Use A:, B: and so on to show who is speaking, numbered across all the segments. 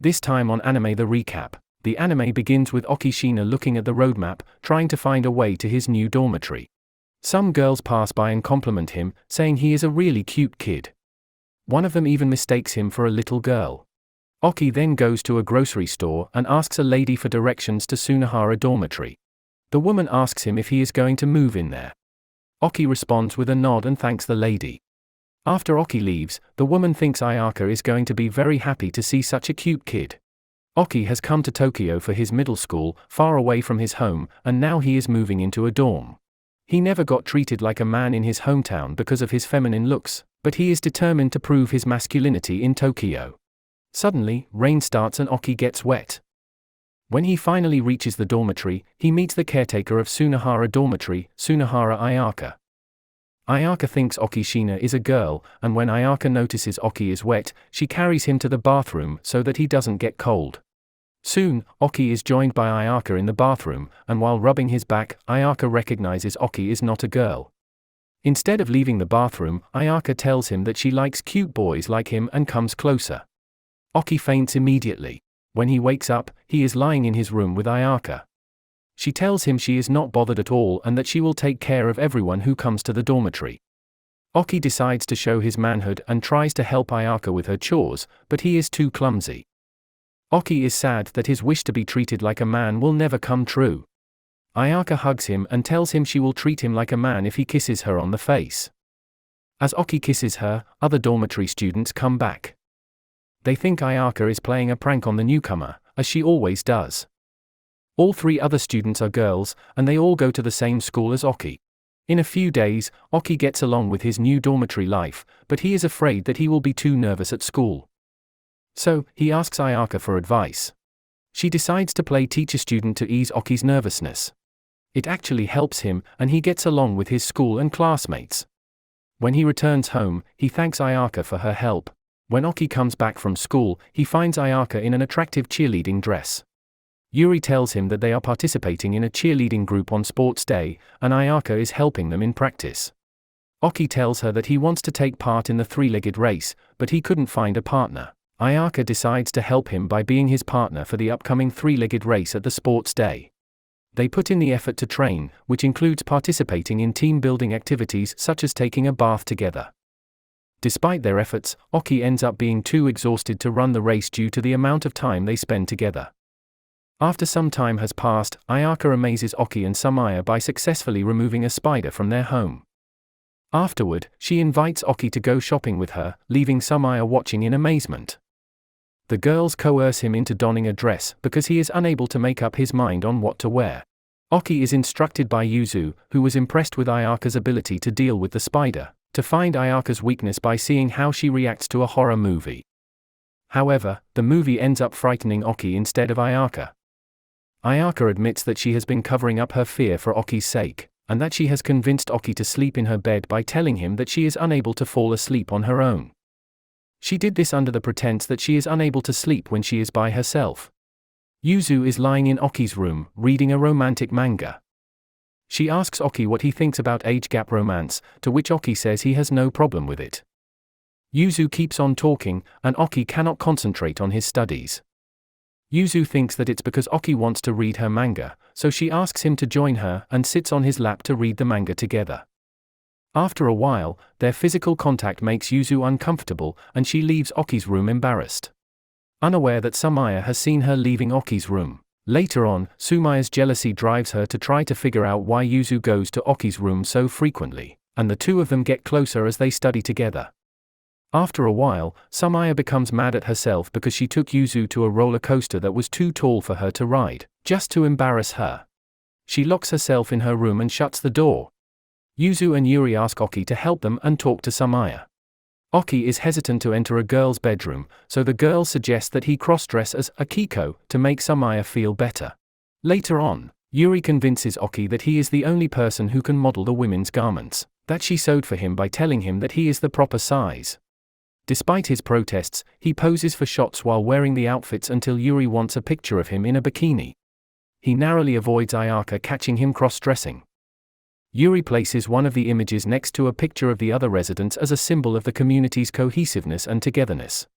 A: This time on Anime the Recap. The anime begins with Okishina looking at the roadmap, trying to find a way to his new dormitory. Some girls pass by and compliment him, saying he is a really cute kid. One of them even mistakes him for a little girl. Oki then goes to a grocery store and asks a lady for directions to Sunohara Dormitory. The woman asks him if he is going to move in there. Oki responds with a nod and thanks the lady. After Oki leaves, the woman thinks Ayaka is going to be very happy to see such a cute kid. Oki has come to Tokyo for his middle school, far away from his home, and now he is moving into a dorm. He never got treated like a man in his hometown because of his feminine looks, but he is determined to prove his masculinity in Tokyo. Suddenly, rain starts and Oki gets wet. When he finally reaches the dormitory, he meets the caretaker of Sunohara Dormitory, Sunohara Ayaka. Ayaka thinks Okishina is a girl, and when Ayaka notices Oki is wet, she carries him to the bathroom so that he doesn't get cold. Soon, Oki is joined by Ayaka in the bathroom, and while rubbing his back, Ayaka recognizes Oki is not a girl. Instead of leaving the bathroom, Ayaka tells him that she likes cute boys like him and comes closer. Oki faints immediately. When he wakes up, he is lying in his room with Ayaka. She tells him she is not bothered at all and that she will take care of everyone who comes to the dormitory. Oki decides to show his manhood and tries to help Ayaka with her chores, but he is too clumsy. Oki is sad that his wish to be treated like a man will never come true. Ayaka hugs him and tells him she will treat him like a man if he kisses her on the face. As Oki kisses her, other dormitory students come back. They think Ayaka is playing a prank on the newcomer, as she always does. All three other students are girls, and they all go to the same school as Oki. In a few days, Oki gets along with his new dormitory life, but he is afraid that he will be too nervous at school. So, he asks Ayaka for advice. She decides to play teacher-student to ease Oki's nervousness. It actually helps him, and he gets along with his school and classmates. When he returns home, he thanks Ayaka for her help. When Oki comes back from school, he finds Ayaka in an attractive cheerleading dress. Yuri tells him that they are participating in a cheerleading group on sports day, and Ayaka is helping them in practice. Oki tells her that he wants to take part in the three-legged race, but he couldn't find a partner. Ayaka decides to help him by being his partner for the upcoming three-legged race at the sports day. They put in the effort to train, which includes participating in team-building activities such as taking a bath together. Despite their efforts, Oki ends up being too exhausted to run the race due to the amount of time they spend together. After some time has passed, Ayaka amazes Oki and Samaya by successfully removing a spider from their home. Afterward, she invites Oki to go shopping with her, leaving Samaya watching in amazement. The girls coerce him into donning a dress because he is unable to make up his mind on what to wear. Oki is instructed by Yuzu, who was impressed with Ayaka's ability to deal with the spider, to find Ayaka's weakness by seeing how she reacts to a horror movie. However, the movie ends up frightening Oki instead of Ayaka. Ayaka admits that she has been covering up her fear for Oki's sake, and that she has convinced Oki to sleep in her bed by telling him that she is unable to fall asleep on her own. She did this under the pretense that she is unable to sleep when she is by herself. Yuzu is lying in Oki's room, reading a romantic manga. She asks Oki what he thinks about age gap romance, to which Oki says he has no problem with it. Yuzu keeps on talking, and Oki cannot concentrate on his studies. Yuzu thinks that it's because Oki wants to read her manga, so she asks him to join her and sits on his lap to read the manga together. After a while, their physical contact makes Yuzu uncomfortable, and she leaves Oki's room embarrassed. Unaware that Samaya has seen her leaving Oki's room. Later on, Sumaya's jealousy drives her to try to figure out why Yuzu goes to Oki's room so frequently, and the two of them get closer as they study together. After a while, Samaya becomes mad at herself because she took Yuzu to a roller coaster that was too tall for her to ride, just to embarrass her. She locks herself in her room and shuts the door. Yuzu and Yuri ask Oki to help them and talk to Samaya. Oki is hesitant to enter a girl's bedroom, so the girls suggest that he cross-dress as Akiko to make Samaya feel better. Later on, Yuri convinces Oki that he is the only person who can model the women's garments that she sewed for him by telling him that he is the proper size. Despite his protests, he poses for shots while wearing the outfits until Yuri wants a picture of him in a bikini. He narrowly avoids Ayaka catching him cross-dressing. Yuri places one of the images next to a picture of the other residents as a symbol of the community's cohesiveness and togetherness.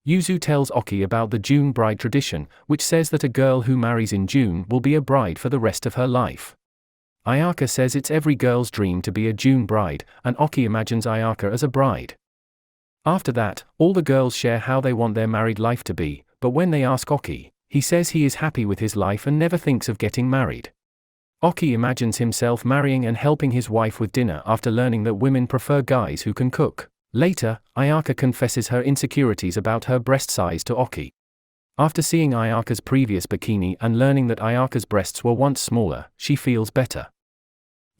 A: Yuzu tells Oki about the June bride tradition, which says that a girl who marries in June will be a bride for the rest of her life. Ayaka says it's every girl's dream to be a June bride, and Oki imagines Ayaka as a bride. After that, all the girls share how they want their married life to be, but when they ask Oki, he says he is happy with his life and never thinks of getting married. Oki imagines himself marrying and helping his wife with dinner after learning that women prefer guys who can cook. Later, Ayaka confesses her insecurities about her breast size to Oki. After seeing Ayaka's previous bikini and learning that Ayaka's breasts were once smaller, she feels better.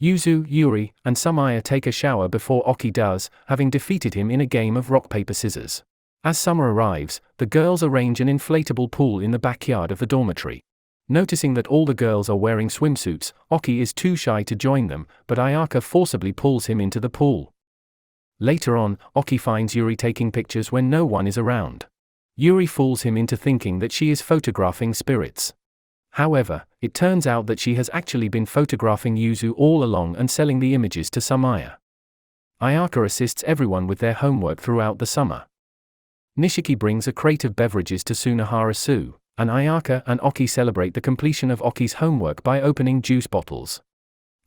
A: Yuzu, Yuri, and Sumaya take a shower before Oki does, having defeated him in a game of rock-paper-scissors. As summer arrives, the girls arrange an inflatable pool in the backyard of the dormitory. Noticing that all the girls are wearing swimsuits, Oki is too shy to join them, but Ayaka forcibly pulls him into the pool. Later on, Oki finds Yuri taking pictures when no one is around. Yuri fools him into thinking that she is photographing spirits. However, it turns out that she has actually been photographing Yuzu all along and selling the images to Sumaya. Ayaka assists everyone with their homework throughout the summer. Nishiki brings a crate of beverages to Sunohara Su, and Ayaka and Oki celebrate the completion of Oki's homework by opening juice bottles.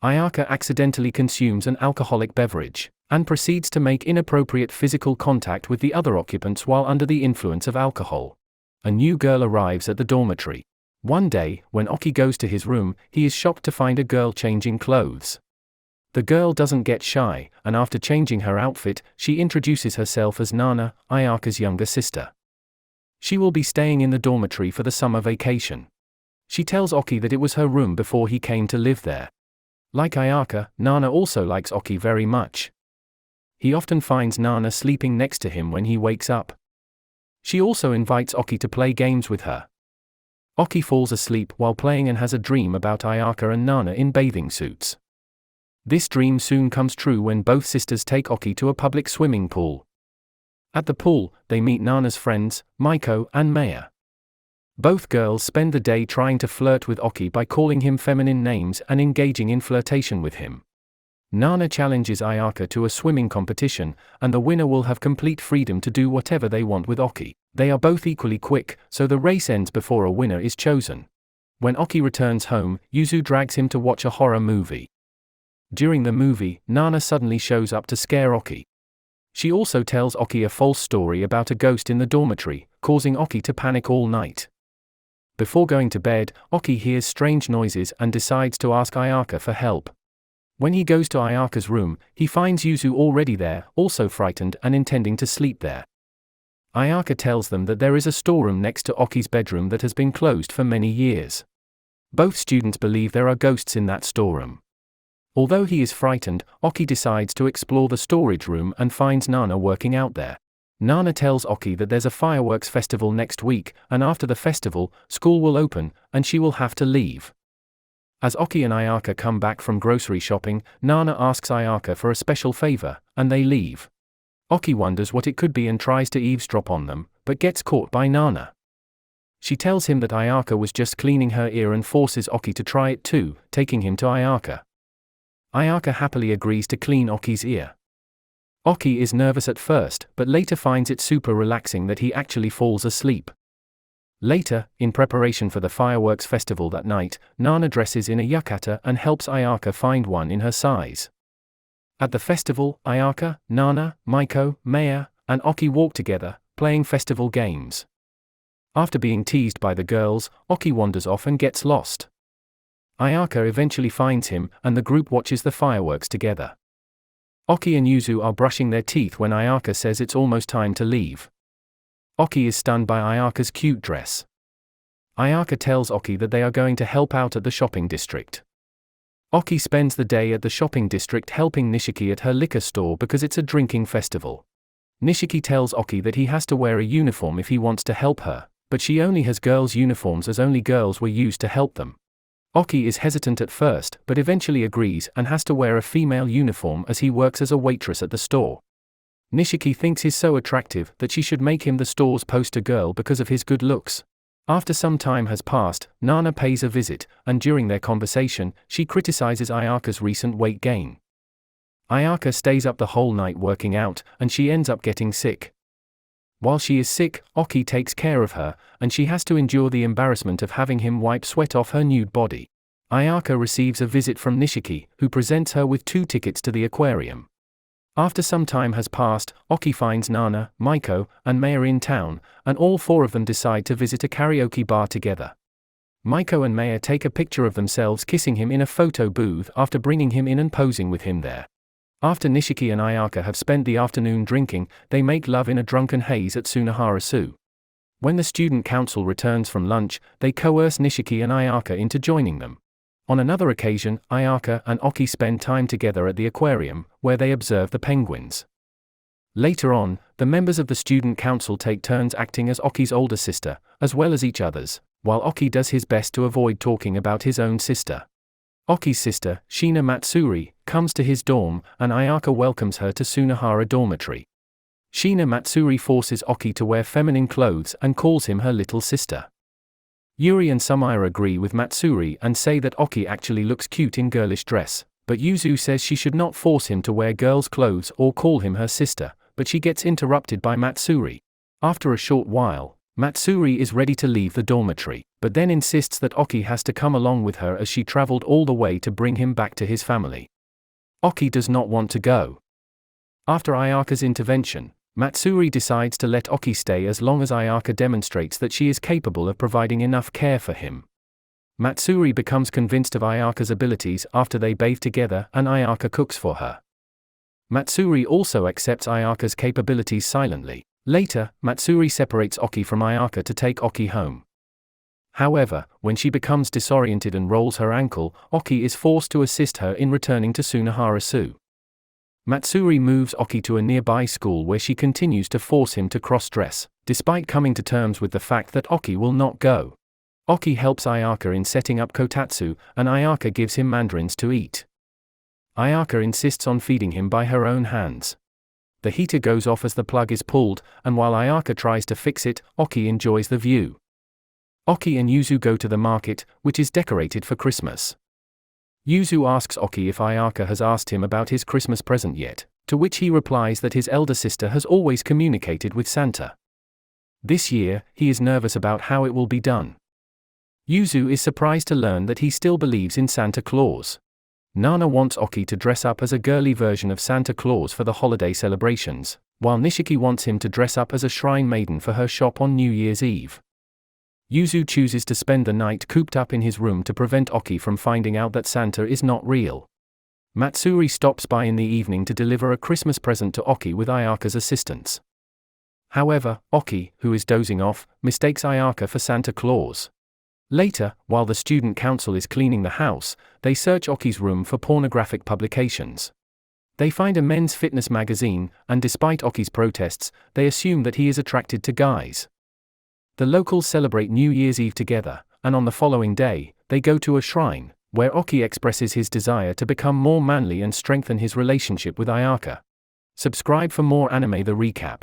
A: Ayaka accidentally consumes an alcoholic beverage, and proceeds to make inappropriate physical contact with the other occupants while under the influence of alcohol. A new girl arrives at the dormitory. One day, when Oki goes to his room, he is shocked to find a girl changing clothes. The girl doesn't get shy, and after changing her outfit, she introduces herself as Nana, Ayaka's younger sister. She will be staying in the dormitory for the summer vacation. She tells Oki that it was her room before he came to live there. Like Ayaka, Nana also likes Oki very much. He often finds Nana sleeping next to him when he wakes up. She also invites Oki to play games with her. Oki falls asleep while playing and has a dream about Ayaka and Nana in bathing suits. This dream soon comes true when both sisters take Oki to a public swimming pool. At the pool, they meet Nana's friends, Maiko and Maya. Both girls spend the day trying to flirt with Oki by calling him feminine names and engaging in flirtation with him. Nana challenges Ayaka to a swimming competition, and the winner will have complete freedom to do whatever they want with Oki. They are both equally quick, so the race ends before a winner is chosen. When Oki returns home, Yuzu drags him to watch a horror movie. During the movie, Nana suddenly shows up to scare Oki. She also tells Oki a false story about a ghost in the dormitory, causing Oki to panic all night. Before going to bed, Oki hears strange noises and decides to ask Ayaka for help. When he goes to Ayaka's room, he finds Yuzu already there, also frightened and intending to sleep there. Ayaka tells them that there is a storeroom next to Oki's bedroom that has been closed for many years. Both students believe there are ghosts in that storeroom. Although he is frightened, Oki decides to explore the storage room and finds Nana working out there. Nana tells Oki that there's a fireworks festival next week, and after the festival, school will open, and she will have to leave. As Oki and Ayaka come back from grocery shopping, Nana asks Ayaka for a special favor, and they leave. Oki wonders what it could be and tries to eavesdrop on them, but gets caught by Nana. She tells him that Ayaka was just cleaning her ear and forces Oki to try it too, taking him to Ayaka. Ayaka happily agrees to clean Oki's ear. Oki is nervous at first, but later finds it super relaxing that he actually falls asleep. Later, in preparation for the fireworks festival that night, Nana dresses in a yukata and helps Ayaka find one in her size. At the festival, Ayaka, Nana, Maiko, Maya, and Oki walk together, playing festival games. After being teased by the girls, Oki wanders off and gets lost. Ayaka eventually finds him, and the group watches the fireworks together. Oki and Yuzu are brushing their teeth when Ayaka says it's almost time to leave. Oki is stunned by Ayaka's cute dress. Ayaka tells Oki that they are going to help out at the shopping district. Oki spends the day at the shopping district helping Nishiki at her liquor store because it's a drinking festival. Nishiki tells Oki that he has to wear a uniform if he wants to help her, but she only has girls' uniforms as only girls were used to help them. Oki is hesitant at first, but eventually agrees and has to wear a female uniform as he works as a waitress at the store. Nishiki thinks he's so attractive that she should make him the store's poster girl because of his good looks. After some time has passed, Nana pays a visit, and during their conversation, she criticizes Ayaka's recent weight gain. Ayaka stays up the whole night working out, and she ends up getting sick. While she is sick, Oki takes care of her, and she has to endure the embarrassment of having him wipe sweat off her nude body. Ayaka receives a visit from Nishiki, who presents her with 2 tickets to the aquarium. After some time has passed, Oki finds Nana, Maiko, and Maya in town, and all 4 of them decide to visit a karaoke bar together. Maiko and Maya take a picture of themselves kissing him in a photo booth after bringing him in and posing with him there. After Nishiki and Ayaka have spent the afternoon drinking, they make love in a drunken haze at Sunohara. When the student council returns from lunch, they coerce Nishiki and Ayaka into joining them. On another occasion, Ayaka and Oki spend time together at the aquarium, where they observe the penguins. Later on, the members of the student council take turns acting as Oki's older sister, as well as each other's, while Oki does his best to avoid talking about his own sister. Oki's sister, Shina Matsuri, comes to his dorm, and Ayaka welcomes her to Sunohara Dormitory. Shina Matsuri forces Oki to wear feminine clothes and calls him her little sister. Yuri and Sumire agree with Matsuri and say that Oki actually looks cute in girlish dress, but Yuzu says she should not force him to wear girls' clothes or call him her sister, but she gets interrupted by Matsuri. After a short while, Matsuri is ready to leave the dormitory, but then insists that Oki has to come along with her as she traveled all the way to bring him back to his family. Oki does not want to go. After Ayaka's intervention, Matsuri decides to let Oki stay as long as Ayaka demonstrates that she is capable of providing enough care for him. Matsuri becomes convinced of Ayaka's abilities after they bathe together and Ayaka cooks for her. Matsuri also accepts Ayaka's capabilities silently. Later, Matsuri separates Oki from Ayaka to take Oki home. However, when she becomes disoriented and rolls her ankle, Oki is forced to assist her in returning to Sunohara. Matsuri moves Oki to a nearby school where she continues to force him to cross-dress, despite coming to terms with the fact that Oki will not go. Oki helps Ayaka in setting up kotatsu, and Ayaka gives him mandarins to eat. Ayaka insists on feeding him by her own hands. The heater goes off as the plug is pulled, and while Ayaka tries to fix it, Oki enjoys the view. Oki and Yuzu go to the market, which is decorated for Christmas. Yuzu asks Oki if Ayaka has asked him about his Christmas present yet, to which he replies that his elder sister has always communicated with Santa. This year, he is nervous about how it will be done. Yuzu is surprised to learn that he still believes in Santa Claus. Nana wants Oki to dress up as a girly version of Santa Claus for the holiday celebrations, while Nishiki wants him to dress up as a shrine maiden for her shop on New Year's Eve. Yuzu chooses to spend the night cooped up in his room to prevent Oki from finding out that Santa is not real. Matsuri stops by in the evening to deliver a Christmas present to Oki with Ayaka's assistance. However, Oki, who is dozing off, mistakes Ayaka for Santa Claus. Later, while the student council is cleaning the house, they search Oki's room for pornographic publications. They find a men's fitness magazine, and despite Oki's protests, they assume that he is attracted to guys. The locals celebrate New Year's Eve together, and on the following day, they go to a shrine, where Oki expresses his desire to become more manly and strengthen his relationship with Ayaka. Subscribe for more anime. The recap.